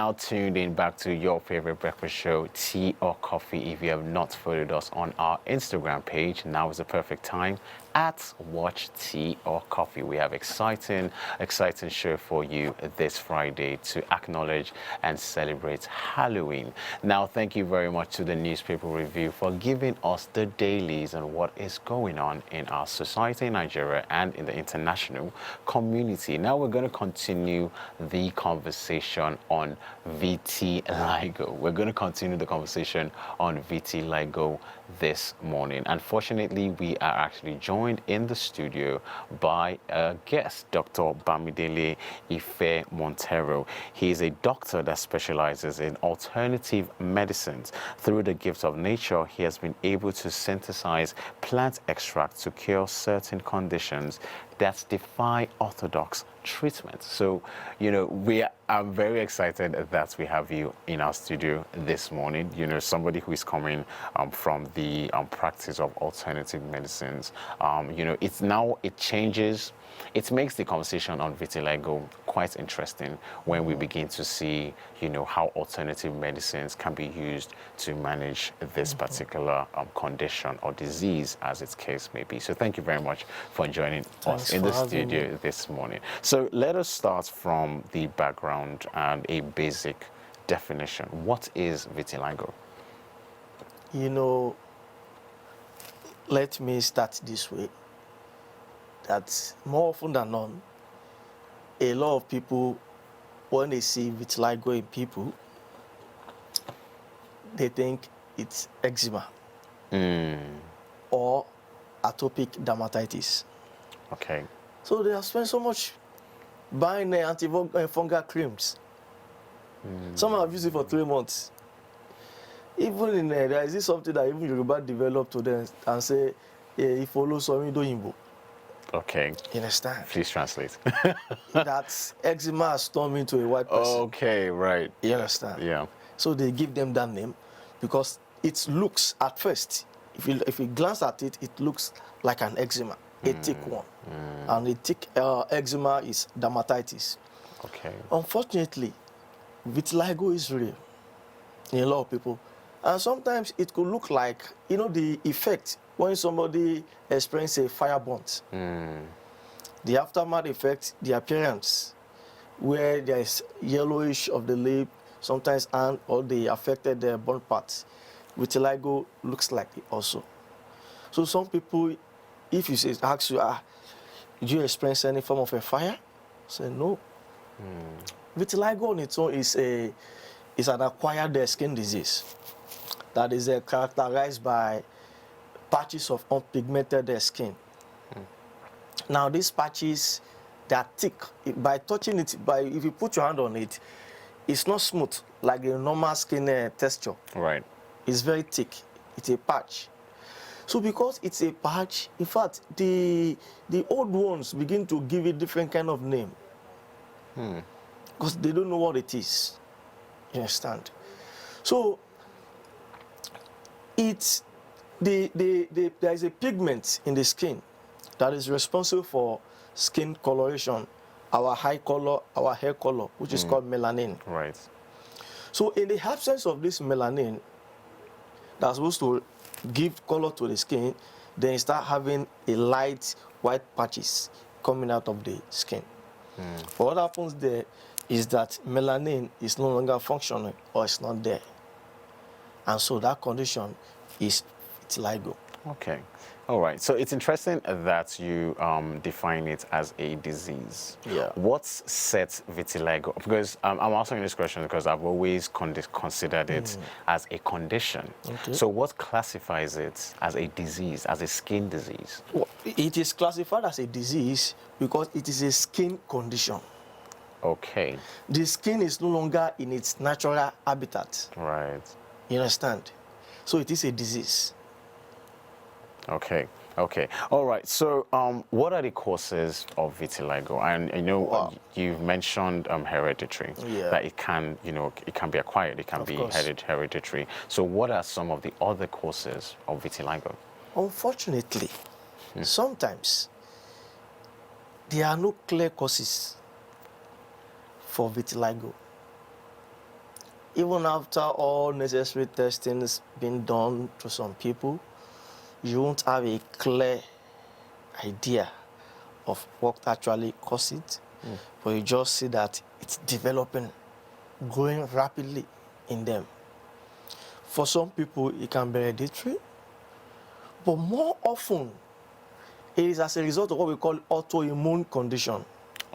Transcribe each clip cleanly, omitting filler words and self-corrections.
now tuned in back to your favorite breakfast show, Tea or Coffee. If you have not followed us on our Instagram page, now is the perfect time at Watch Tea or Coffee. We have exciting show for you this Friday to acknowledge and celebrate Halloween. Now, thank you very much to the Newspaper Review for giving us the dailies on what is going on in our society in Nigeria and in the international community. Now we're going to continue the conversation on vitiligo. We're going to continue the conversation on vitiligo this morning. Unfortunately, we are actually joined in the studio by a guest, Dr. Bamidele Ife Montero. He is a doctor that specializes in alternative medicines. Through the gifts of nature, he has been able to synthesize plant extracts to cure certain conditions that defy orthodox treatment. So, I'm very excited that we have you in our studio this morning. Somebody who is coming from the practice of alternative medicines. It makes the conversation on vitiligo quite interesting when we begin to see, how alternative medicines can be used to manage this particular condition or disease, as its case may be. So thank you very much for joining us in the studio this morning. So let us start from the background and a basic definition. What is vitiligo? Let me start this way. That more often than not, a lot of people, when they see vitiligo in people, they think it's eczema or atopic dermatitis. Okay. So they have spent so much buying antifungal creams. Some have used it for 3 months. Even in there is this something that even Yoruba developed to them and say, if follow some Igbo. Okay. You understand? Please translate. That eczema has turned into a white person. Okay, right. You understand? Yeah. So they give them that name because it looks at first, if you glance at it, it looks like an eczema, a thick one. And a thick eczema is dermatitis. Okay. Unfortunately, vitiligo is real in a lot of people. And sometimes it could look like, the effect when somebody experiences a fire burnt. The aftermath effect, the appearance, where there is yellowish of the lip, sometimes and or the affected burnt parts. Vitiligo looks like it also. So some people, if you ask you, did you experience any form of a fire? Say no. Vitiligo on its own is an acquired skin disease that is characterized by patches of unpigmented skin. Now these patches, they are thick. By touching it, if you put your hand on it, it's not smooth like a normal skin texture. Right. It's very thick. It's a patch. So because it's a patch, in fact, the old ones begin to give it different kind of name. Because they don't know what it is. You understand? So there is a pigment in the skin that is responsible for skin coloration, our eye color, our hair color, which is called melanin. Right. So in the absence of this melanin that's supposed to give color to the skin, then you start having a light white patches coming out of the skin. But what happens there is that melanin is no longer functioning or it's not there. And so that condition is vitiligo. Okay. All right. So it's interesting that you define it as a disease. Yeah. What sets vitiligo? Because I'm asking this question because I've always considered it as a condition. Okay. So what classifies it as a disease, as a skin disease? Well, it is classified as a disease because it is a skin condition. Okay. The skin is no longer in its natural habitat. Right. You understand? So it is a disease. Okay. All right. So, what are the causes of vitiligo? And I know you've mentioned hereditary. Yeah. That it can be acquired. It can be hereditary. So, what are some of the other causes of vitiligo? Unfortunately, sometimes there are no clear causes for vitiligo. even after all necessary testings been done to some people, you won't have a clear idea of what actually caused it, but you just see that it's developing, growing rapidly in them. For some people, it can be hereditary, but more often, it is as a result of what we call autoimmune condition.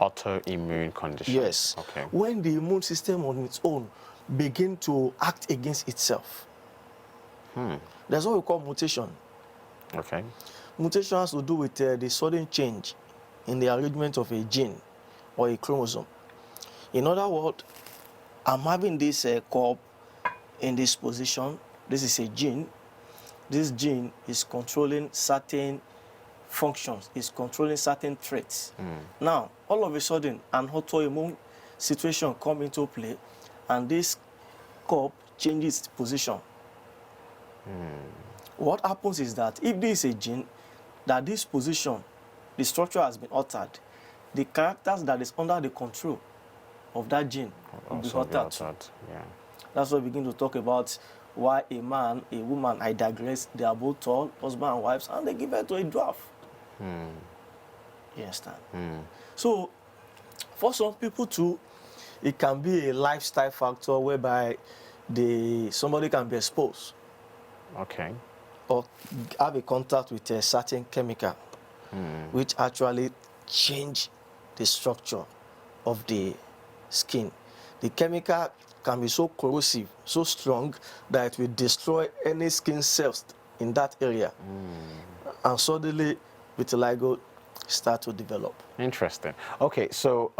Autoimmune condition. Yes. Okay. When the immune system on its own begin to act against itself. That's what we call mutation. Okay. Mutation has to do with the sudden change in the arrangement of a gene or a chromosome. In other words, I'm having this curve in this position. This is a gene. This gene is controlling certain functions, is controlling certain traits. Now, all of a sudden, an autoimmune situation comes into play, and this curve changes its position. What happens is that if this is a gene, that this position, the structure has been altered, the characters that is under the control of that gene will be altered too. Yeah. That's why we begin to talk about why a man, a woman, I digress, they are both tall, husband and wives, and they give birth to a dwarf. You understand? So, for some people too, it can be a lifestyle factor whereby somebody can be exposed Okay. or have a contact with a certain chemical, which actually change the structure of the skin. The chemical can be so corrosive, so strong, that it will destroy any skin cells in that area. And suddenly, vitiligo start to develop. Interesting. Okay, so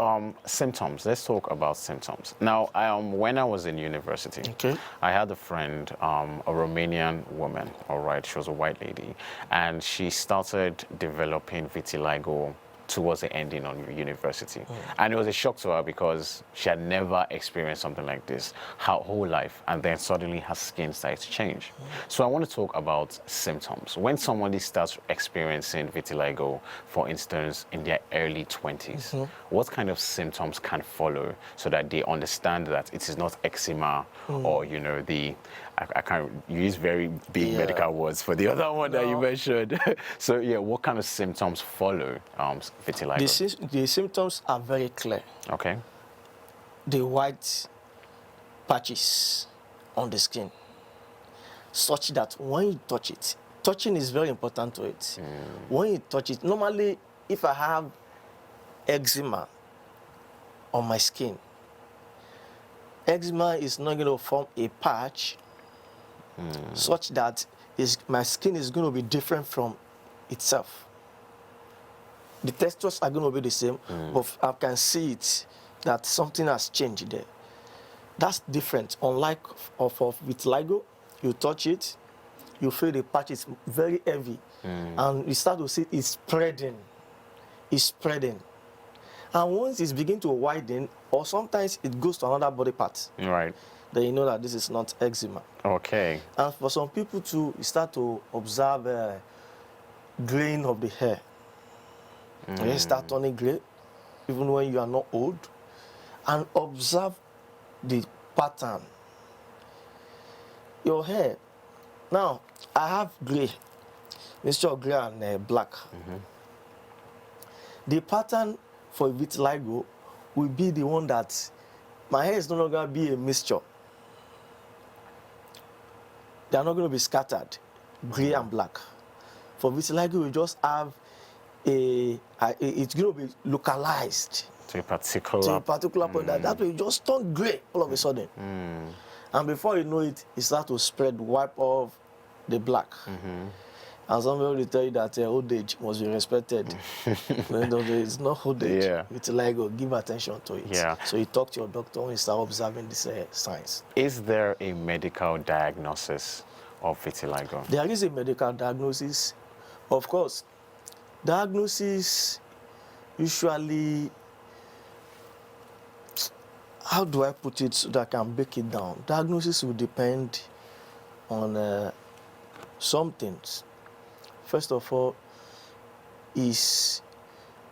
symptoms. Let's talk about symptoms. Now, when I was in university, Okay. I had a friend, a Romanian woman, all right, she was a white lady, and she started developing vitiligo towards the ending on university. And it was a shock to her because she had never experienced something like this her whole life, and then suddenly her skin started to change. So I want to talk about symptoms. When somebody starts experiencing vitiligo, for instance, in their early 20s, what kind of symptoms can follow so that they understand that it is not eczema or, you know, I can't use very big medical words for the other one that you mentioned. So, yeah, what kind of symptoms follow vitiligo? The symptoms are very clear. Okay. The white patches on the skin, such that when you touch it, touching is very important to it. When you touch it, normally, if I have eczema on my skin, eczema is not going to form a patch such that my skin is going to be different from itself. The textures are going to be the same, but I can see it that something has changed there. That's different. Unlike of vitiligo, you touch it, you feel the patch is very heavy, and you start to see it's spreading. It's spreading. And once it's begin to widen, or sometimes it goes to another body part, Right. then you know that this is not eczema. Okay. And for some people too, you start to observe graying of the hair. And you start turning gray, even when you are not old. And observe the pattern. Your hair. Now, I have gray, mixture of gray and black. The pattern for vitiligo will be the one that my hair is no longer be a mixture. They are not going to be scattered, gray and black. For vitiligo, we just have it's going to be localized To a particular point. That way, you just turn gray all of a sudden. And before you know it, it starts to spread, wipe off the black. And somebody will tell you that old age must be respected. It's not old age. Vitiligo, give attention to it. So you talk to your doctor when you start observing these signs. Is there a medical diagnosis of vitiligo? There is a medical diagnosis. Of course, diagnosis usually, how do I put it so that I can break it down? Diagnosis will depend on some things. First of all, is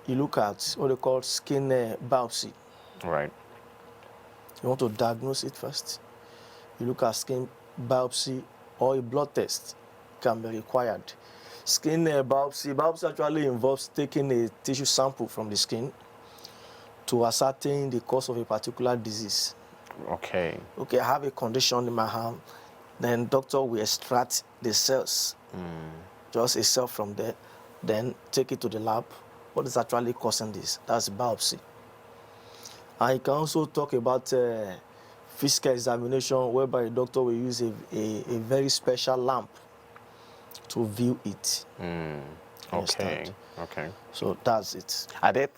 you look at what they call skin biopsy. Right. You want to diagnose it first. You look at skin biopsy or a blood test can be required. Skin biopsy actually involves taking a tissue sample from the skin to ascertain the cause of a particular disease. Okay. Okay, I have a condition in my arm, then doctor will extract the cells, just a cell from there, then take it to the lab. What is actually causing this? That's biopsy. And you can also talk about physical examination, whereby a doctor will use a very special lamp to view it. Okay. Understand? Okay. So that's it. Are there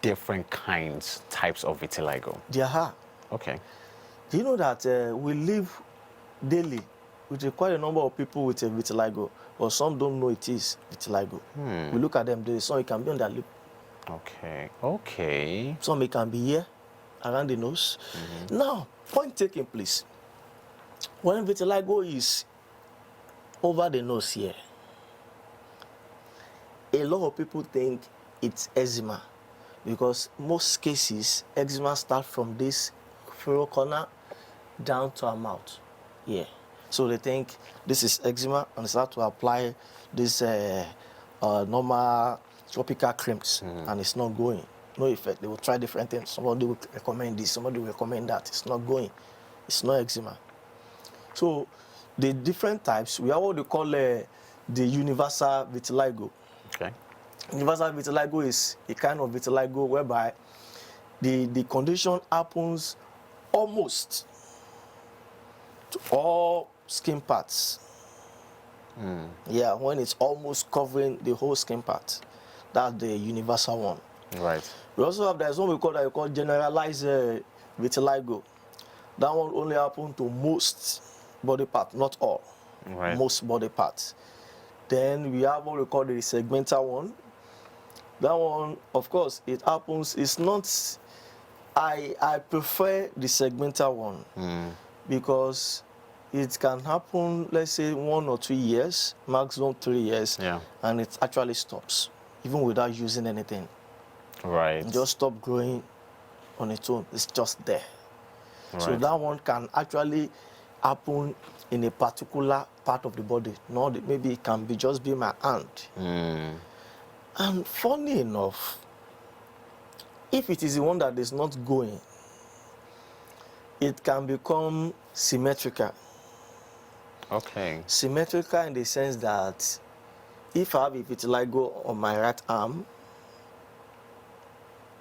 different types of vitiligo? There are. Okay. Do you know that we live daily with quite a number of people with a vitiligo, but some don't know it is vitiligo. We look at them daily. Some it can be on their lip. Okay. Okay. Some it can be here, around the nose. Now, point taken, please. When vitiligo is over the nose here, a lot of people think it's eczema, because most cases eczema start from this furrow corner down to our mouth. Yeah. So they think this is eczema and they start to apply this normal tropical creams and it's not going. No effect. They will try different things. Somebody will recommend this, somebody will recommend that. It's not going. It's not eczema. So the different types, we have what they call the universal vitiligo. Okay. Universal vitiligo is a kind of vitiligo whereby the condition happens almost to all skin parts. Yeah, when it's almost covering the whole skin part. That's the universal one. Right. We also have, there's one we call generalized vitiligo. That one only happens to most body parts, not all. Right. Most body parts. Then we have what we call the segmental one. That one, of course, it happens, it's not, I prefer the segmental one because it can happen, let's say 1 or 2 years, maximum 3 years, and it actually stops, even without using anything. Right. It just stop growing on its own. It's just there. Right. So that one can actually happen in a particular part of the body. Not maybe it can be just be my hand. And funny enough, if it is the one that is not going, it can become symmetrical. Okay. Symmetrical in the sense that if I have a vitiligo on my right arm,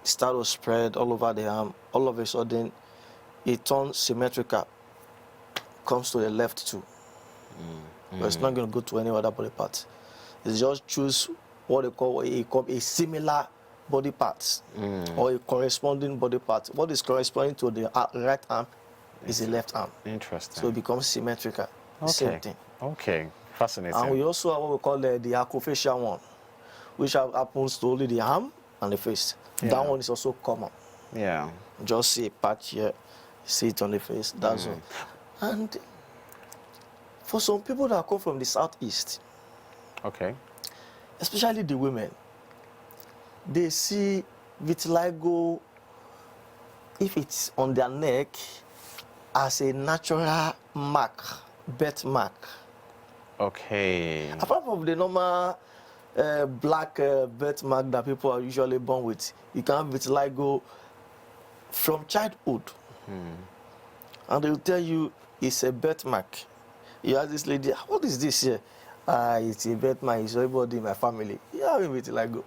start to spread all over the arm, all of a sudden it turns symmetrical, comes to the left too. But it's not going to go to any other body part. It's just choose what they call a similar body part or a corresponding body part. What is corresponding to the right arm is the left arm. Interesting. So it becomes symmetrical. The same thing. Okay. Fascinating. And we also have what we call the acrofacial one, which happens to only the arm and the face. That one is also common. Yeah. Just see a patch here, see it on the face. That's all. And for some people that come from the southeast, Okay. especially the women, they see vitiligo, if it's on their neck, as a natural mark, birthmark. Okay. Apart from the normal black birthmark that people are usually born with, you can have vitiligo from childhood. And they will tell you it's a birthmark. You ask this lady, what is this here? It's a birthmark. It's everybody in my family. Yeah, I mean vitiligo.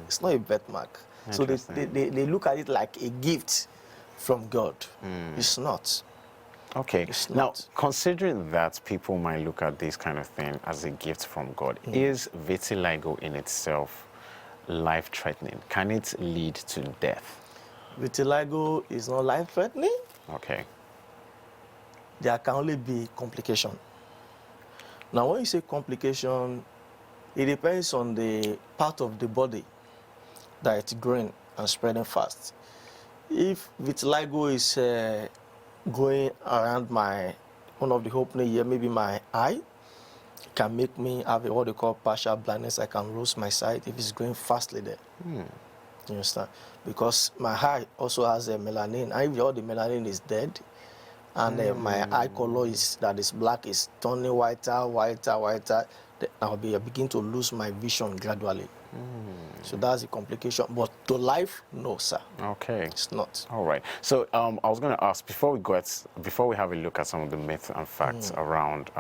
It's not a birthmark. So they look at it like a gift from God. It's not. Okay. It's Now, not. considering that people might look at this kind of thing as a gift from God, is vitiligo in itself life-threatening? Can it lead to death? Vitiligo is not life-threatening. Okay. There can only be complication. Now, when you say complication, it depends on the part of the body that it's growing and spreading fast. If vitiligo is going around one of the opening here, maybe my eye, it can make me have what they call partial blindness. I can lose my sight if it's going fastly there. You understand? Because my eye also has a melanin. And if all the melanin is dead, and my eye color is black is turning whiter. Then I begin to lose my vision gradually. So that's the complication. But to life, no, sir. Okay. It's not. All right. So I was going to ask before we have a look at some of the myths and facts around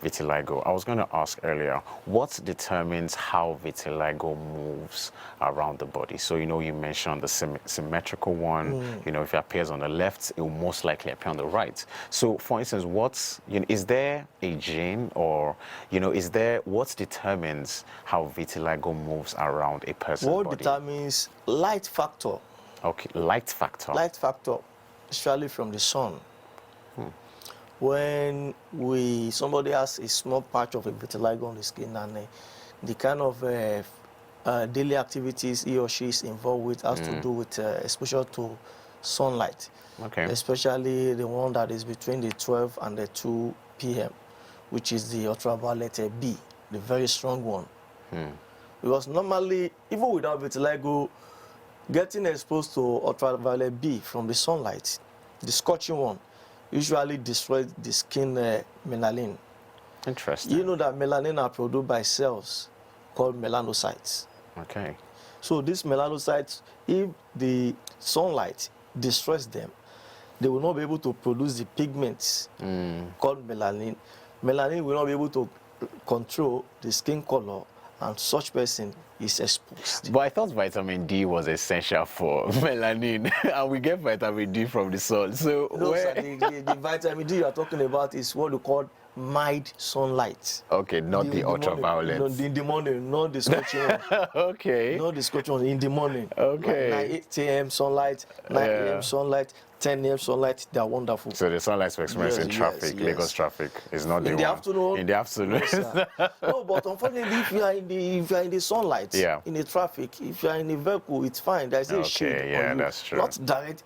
vitiligo. I was going to ask earlier, what determines how vitiligo moves around the body? So you mentioned the symmetrical one. If it appears on the left, it will most likely appear on the right. So, for instance, is there a gene, or what determines how vitiligo moves around a person's body? What determines light factor? Okay, light factor. Light factor, especially from the sun. When somebody has a small patch of a vitiligo on the skin, and the kind of daily activities he or she is involved with has to do with exposure to sunlight. Okay. Especially the one that is between the 12 and the 2 p.m., which is the ultraviolet B, the very strong one. Because normally, even without vitiligo, getting exposed to ultraviolet B from the sunlight, the scorching one, usually destroys the skin melanin. Interesting. You know that melanin are produced by cells called melanocytes. Okay. So these melanocytes, if the sunlight destroys them, they will not be able to produce the pigments called melanin. Melanin will not be able to control the skin color, and such person is exposed. But I thought vitamin D was essential for melanin, and we get vitamin D from the sun. So No, sir, the vitamin D you are talking about is what we call mild sunlight. Okay, not the ultraviolet. No, in the morning, not the scorching one. Okay. Not the scorching one, in the morning. Okay. Like 8 a.m. sunlight, 9 a.m. sunlight, 10 a.m. sunlight, they are wonderful. So the sunlight we experience in traffic, yes. Lagos traffic, is not In the afternoon? In the afternoon. No, sir. No, but unfortunately, if you are in the sunlight, in the traffic, if you are in a vehicle, it's fine. There's a shade on you, that's true. not direct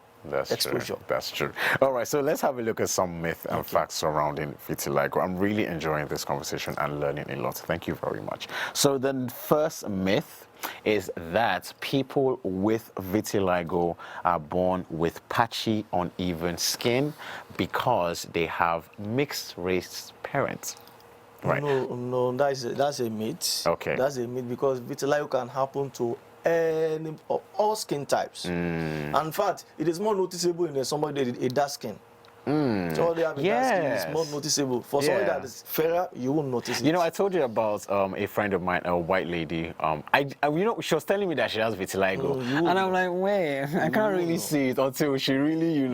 exposure. True. That's true. All right, so let's have a look at some myths and facts surrounding vitiligo. I'm really enjoying this conversation and learning a lot. Thank you very much. So the first myth is that people with vitiligo are born with patchy, uneven skin because they have mixed race parents. Right. No, that's a myth. Okay. That's a myth because vitiligo can happen to all skin types. And in fact, it is more noticeable in somebody with a dark skin. Somebody having dark skin is more noticeable. For somebody that is fairer, you won't notice it. I told you about a friend of mine, a white lady. She was telling me that she has vitiligo, and I'm like, wait, I can't really see it until she really,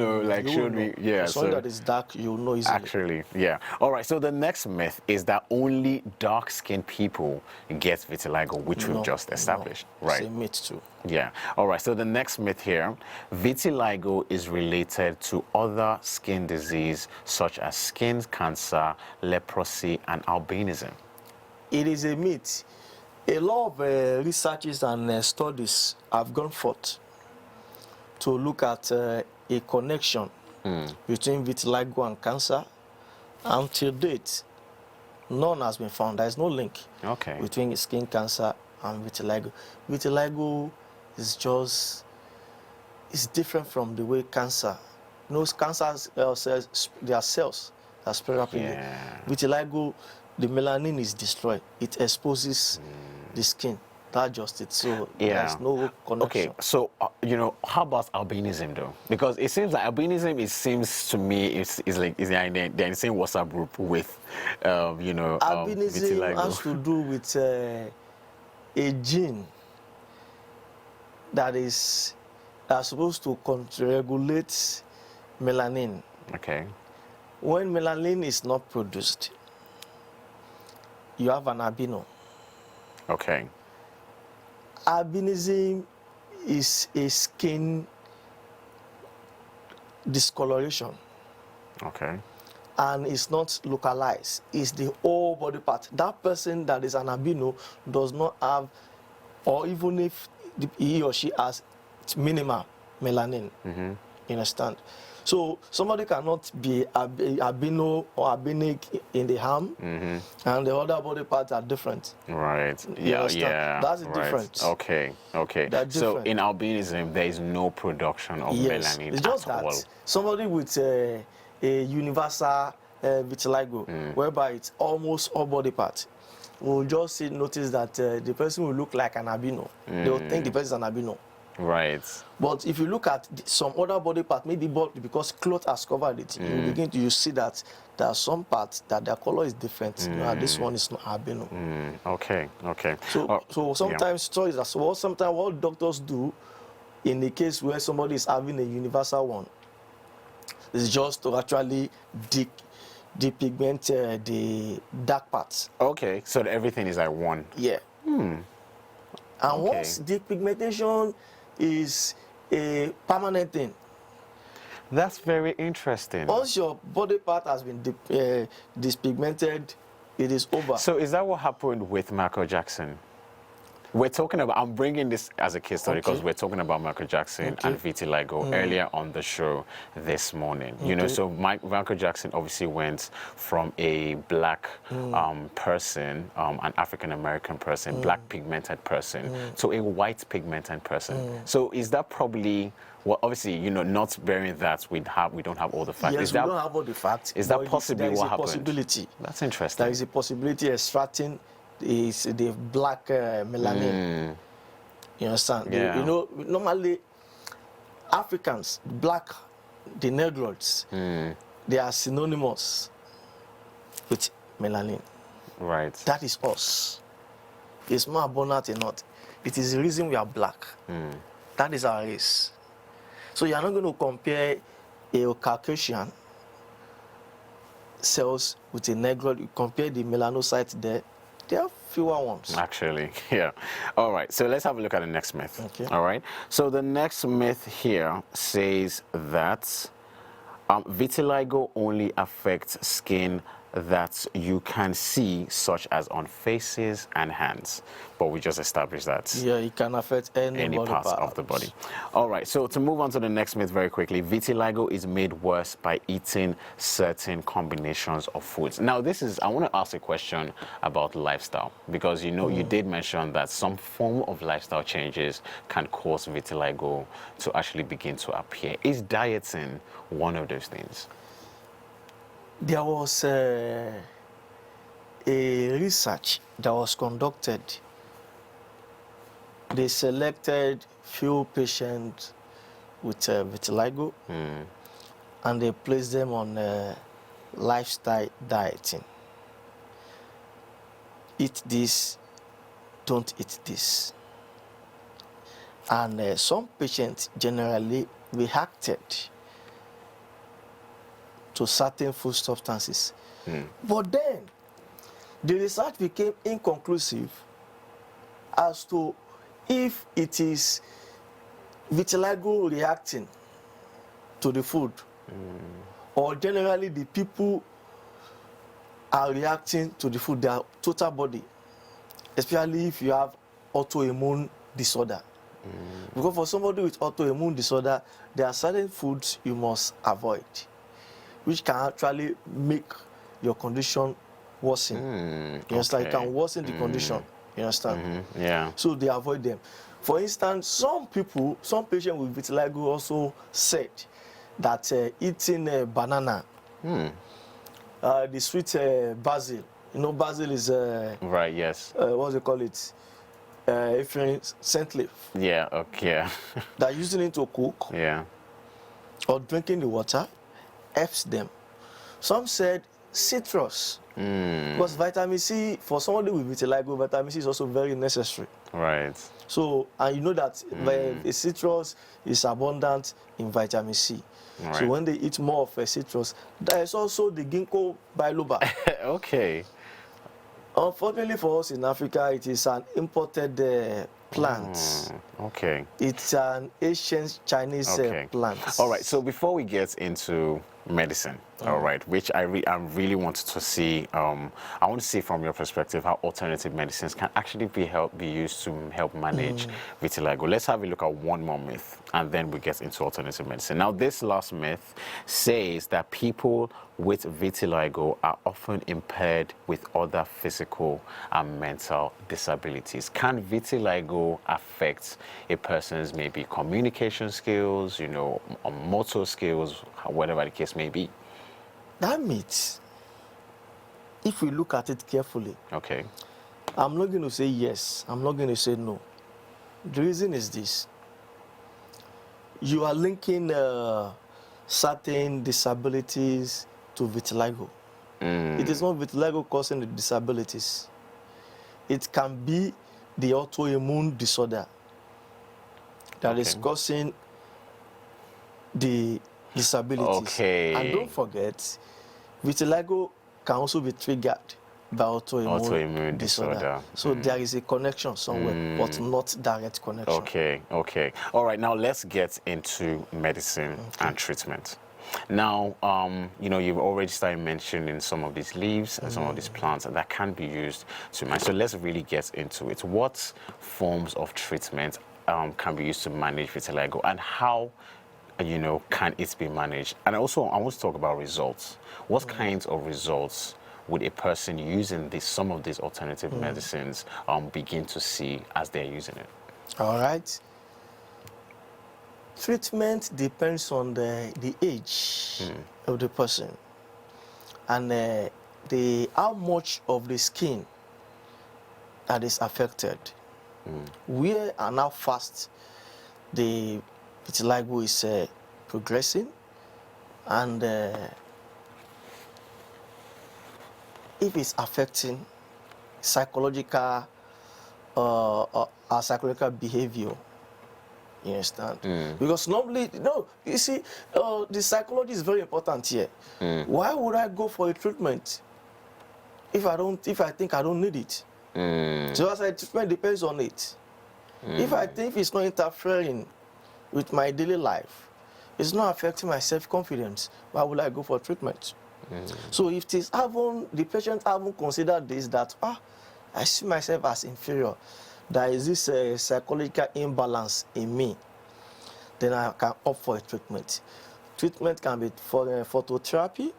showed me. Yeah. For somebody that is dark, you'll know easily. Actually, yeah. All right. So the next myth is that only dark-skinned people get vitiligo, which we've just established, right? It's a myth too. Yeah. All right. So the next myth here, vitiligo is related to other skin disease such as skin cancer, leprosy, and albinism. It is a myth. A lot of researches and studies have gone forth to look at a connection between vitiligo and cancer. Until date, none has been found. There is no link between skin cancer and vitiligo. Vitiligo is different from the way cancer. Cancer cells, they are cells that spread rapidly. Vitiligo, the melanin is destroyed. It exposes the skin. That's just it. So there's no connection. Okay, so how about albinism though? Because it seems like albinism, seems to me, is like they're in the same WhatsApp group with albinism vitiligo. Has to do with a gene that is supposed to regulate melanin. Okay. When melanin is not produced, you have an albino. Okay. Albinism is a skin discoloration. Okay. And it's not localized. It's the whole body part. That person that is an albino does not have, or even if he or she has minimal melanin. You understand? So somebody cannot be albino or albinic in the arm, and the other body parts are different. Right. Yeah. That's the difference. Okay. So in albinism, there is no production of melanin it's just at that all. somebody with a a universal vitiligo, whereby it's almost all body parts. We'll just notice that the person will look like an albino. They will think the person is an albino. Right. But if you look at some other body part, maybe because cloth has covered it, you see that there are some parts that their color is different. This one is not albino. Okay. So sometimes sometimes what doctors do in the case where somebody is having a universal one is just to actually depigment the dark parts. Okay, so everything is like one. Yeah. And once depigmentation is a permanent thing, that's very interesting. once your body part has been depigmented, it is over. So is that what happened with Michael Jackson? We're talking about, I'm bringing this as a case study because we're talking about Michael Jackson and vitiligo earlier on the show this morning. You know, so Michael Jackson obviously went from a black person, an African-American person, black pigmented person, to a white pigmented person. So is that probably, well, obviously, you know, not bearing that, we don't have all the facts. Yes, we don't have all the facts. Is that possibly what happened? There is a possibility. That's interesting. There is a possibility extracting is the black melanin. You understand? Yeah. You know, normally Africans, black, the Negroids, they are synonymous with melanin. Right. That is us. It's more abundant or not. It is the reason we are black. That is our race. So you are not going to compare a Caucasian cells with a Negroid. You compare the melanocytes there. There are fewer ones. Actually, yeah. All right, so let's have a look at the next myth. Okay. All right, so the next myth here says that vitiligo only affects skin that you can see, such as on faces and hands. But we just established that. Yeah, it can affect any part of the body. All right, so to move on to the next myth very quickly, vitiligo is made worse by eating certain combinations of foods. Now, I want to ask a question about lifestyle, because, you know, you did mention that some form of lifestyle changes can cause vitiligo to actually begin to appear. Is dieting one of those things? There was a research that was conducted. They selected few patients with vitiligo and they placed them on lifestyle dieting. Eat this, don't eat this. And some patients generally reacted to certain food substances. But then, the research became inconclusive as to if it is vitiligo reacting to the food, or generally the people are reacting to the food, their total body, especially if you have autoimmune disorder. Because for somebody with autoimmune disorder, there are certain foods you must avoid, which can actually make your condition worsen. You understand? It can worsen the condition. You understand? Yeah. So they avoid them. For instance, some patients with vitiligo also said that eating banana, the sweet basil, you know, basil is right. Yes. what do they call it? If you're scent leaf. Yeah. Okay. They're using it to cook. Yeah. Or drinking the water helps them. Some said citrus, because vitamin C, for somebody with vitiligo, vitamin C is also very necessary. Right. So, and you know that the citrus is abundant in vitamin C. Right. So when they eat more of a citrus, there is also the ginkgo biloba. Okay. Unfortunately for us in Africa, it is an imported plant. Okay. It's an ancient Chinese plant. All right. So before we get into medicine, all right, which I really wanted to see, I want to see from your perspective how alternative medicines can actually be used to help manage vitiligo. Let's have a look at one more myth, and then we get into alternative medicine. Now, this last myth says that people with vitiligo are often impaired with other physical and mental disabilities. Can vitiligo affect a person's maybe communication skills, you know, motor skills, whatever the case may be? That means, if we look at it carefully, Okay. I'm not going to say yes, I'm not going to say no. The reason is this. You are linking certain disabilities to vitiligo. It is not vitiligo causing the disabilities. It can be the autoimmune disorder that is Okay. causing the disabilities. Okay. And don't forget, vitiligo can also be triggered by Autoimmune disorder. So there is a connection somewhere, but not direct connection. Okay, okay. All right, now let's get into medicine and treatment. Now, you've already started mentioning some of these leaves and some of these plants that can be used to manage. So let's really get into it. What forms of treatment can be used to manage vitiligo, and how, can it be managed? And also, I want to talk about results. What kinds of results would a person using some of these alternative medicines begin to see as they're using it? All right. Treatment depends on the age of the person and how much of the skin that is affected, where and how fast the vitiligo is progressing, and if it's affecting psychological psychological behavior. You understand? Because normally, you see, the psychology is very important here. Why would I go for a treatment if I think I don't need it? So as I treatment depends on it. If I think it's not interfering with my daily life, it's not affecting my self-confidence, why would I go for treatment? So if the patient haven't considered this, that I see myself as inferior, there is this psychological imbalance in me, then I can opt for a treatment. Treatment can be for phototherapy,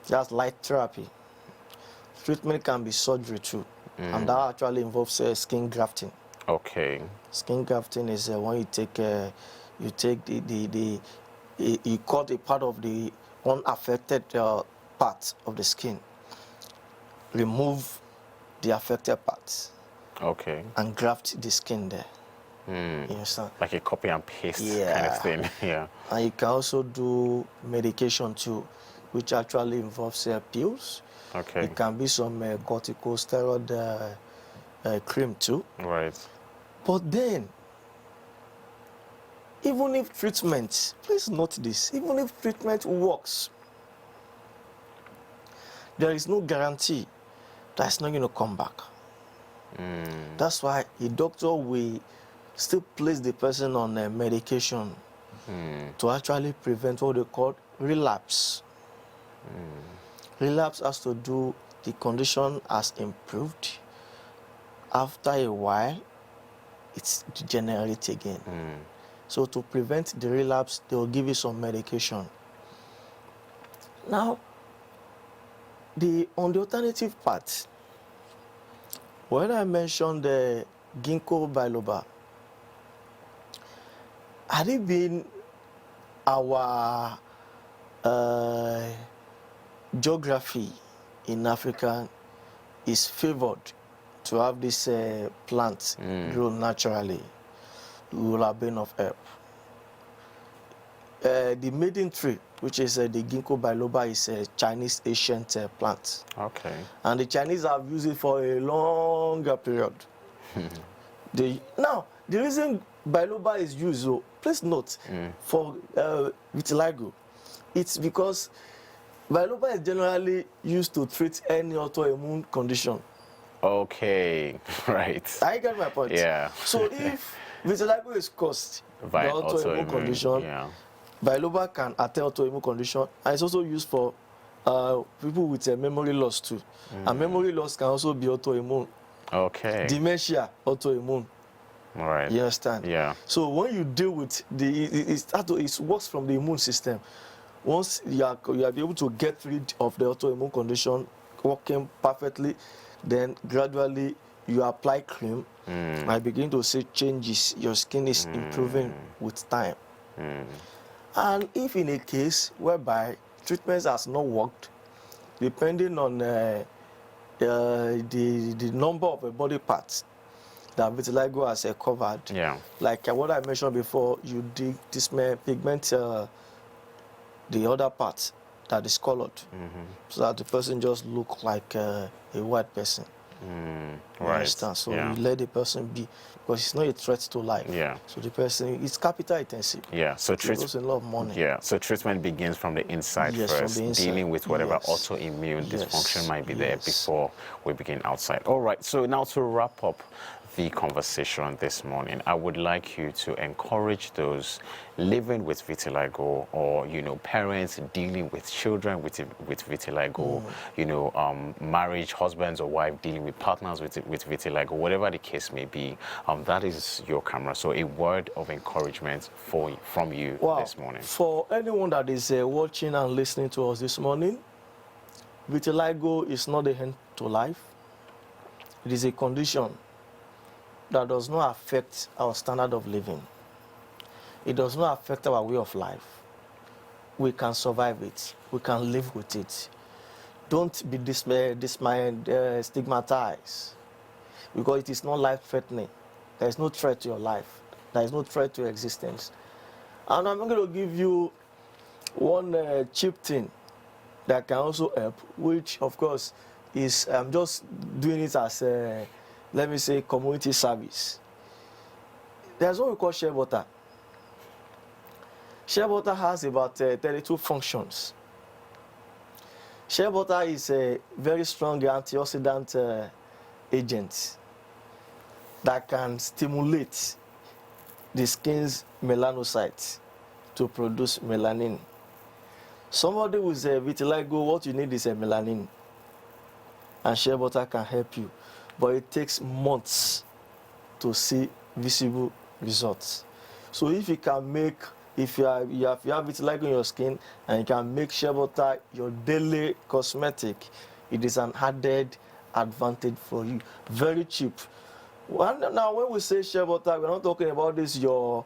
just light therapy. Treatment can be surgery too, and that actually involves skin grafting. Okay. Skin grafting is when you take you cut a part of the unaffected part of the skin, remove the affected parts, okay, and graft the skin there. You understand? Like a copy and paste kind of thing. Yeah. And you can also do medication too, which actually involves pills. Okay. It can be some corticosteroid cream too. Right. But then, even if treatment, please note this, even if treatment works, there is no guarantee that it's not going to come back. That's why a doctor will still place the person on medication to actually prevent what they call relapse. Relapse has to do, the condition has improved. After a while, it's degenerate again. So to prevent the relapse, they will give you some medication. Now, on the alternative part, when I mentioned the ginkgo biloba, had it been our geography in Africa is favored to have this plant grow naturally, we will have been of help. The maiden tree, which is the ginkgo biloba, is a Chinese ancient plant. Okay. And the Chinese have used it for a longer period. Now, the reason biloba is used, please note, for vitiligo, it's because biloba is generally used to treat any autoimmune condition. Okay, right. I get my point. Yeah. So if vitiligo is caused by autoimmune condition, biloba can attend autoimmune condition, and it's also used for people with memory loss too. And memory loss can also be autoimmune. Okay. Dementia, autoimmune. All right. You understand? Yeah. So when you deal with it works from the immune system. Once you are able to get rid of the autoimmune condition working perfectly, then gradually you apply cream. I begin to see changes. Your skin is improving with time. And if in a case whereby treatment has not worked, depending on the number of body parts that vitiligo has covered. Yeah. Like what I mentioned before, you pigment the other part that is colored, so that the person just look like a white person. You Right. understand? So Yeah. you let the person be, because it's not a threat to life. Yeah. So the person, it's capital intensive. Yeah. So It goes a lot of money. Yeah. So treatment begins from the inside Yes, from first, the inside. dealing with whatever Yes. autoimmune Yes. dysfunction might be there Yes. before we begin outside. All right. So now to wrap up the conversation this morning, I would like you to encourage those living with vitiligo, or parents dealing with children with vitiligo, marriage, husbands or wife dealing with partners with vitiligo, whatever the case may be. That is your camera. So a word of encouragement from you this morning. For anyone that is watching and listening to us this morning, vitiligo is not the end to life. It is a condition that does not affect our standard of living. It does not affect our way of life. We can survive it. We can live with it. Don't be stigmatized, because it is not life-threatening. There is no threat to your life. There is no threat to your existence. And I'm going to give you one cheap thing that can also help, which of course is, I'm just doing it as a, let me say, community service. There's what we call shea butter. Shea butter has about 32 functions. Shea butter is a very strong antioxidant agent that can stimulate the skin's melanocytes to produce melanin. Somebody with vitiligo, what you need is a melanin, and shea butter can help you, but it takes months to see visible results. So if you can make, if you have vitiligo in your skin and you can make shea butter your daily cosmetic, it is an added advantage for you. Very cheap. Now when we say shea butter, we're not talking about this your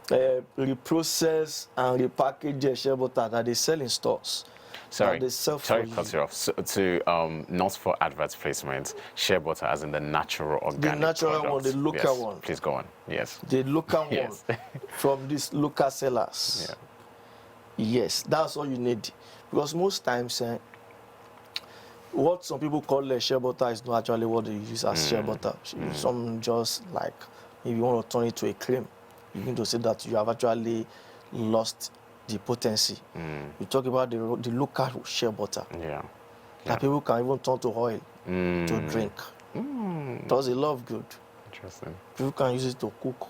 reprocessed and repackaged shea butter that they sell in stores. Sorry, They sell sorry for to cut you. you off. So, not for advert placement, shea butter as in the natural organic The natural product. one, the local Yes, one. please go on. Yes. The local Yes. one from these local sellers. Yeah. Yes, that's all you need. Because most times, what some people call shea butter is not actually what they use as shea butter. Some just like, if you want to turn it to a cream, you need to say that you have actually lost the potency. You talk about the local shea butter Yeah. that people can even turn to oil to drink. Does a lot of good. Interesting. People can use it to cook.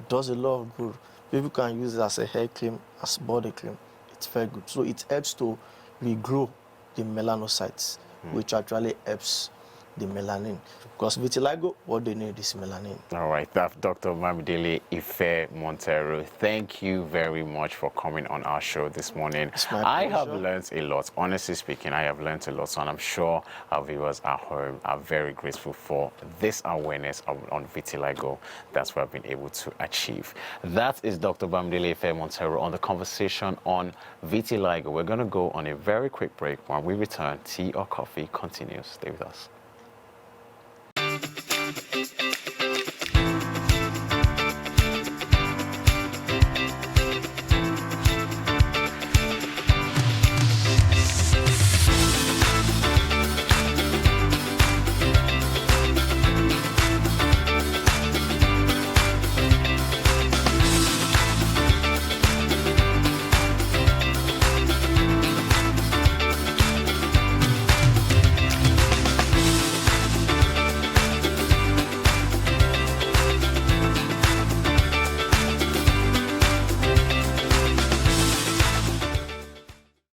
Does a lot of good. People can use it as a hair cream, as body cream. It's very good. So it helps to regrow the melanocytes, which actually helps the melanin. Because vitiligo, what they need is melanin. All right, that's Dr. Bamidele Ife Montero. Thank you very much for coming on our show this morning. It's my I have pleasure. learned a lot. Honestly speaking, I have learned a lot, and I'm sure our viewers at home are very grateful for this awareness on vitiligo that we have been able to achieve. That is Dr. Bamidele Ife Montero on the conversation on vitiligo. We're going to go on a very quick break. When we return, tea or coffee continues. Stay with us.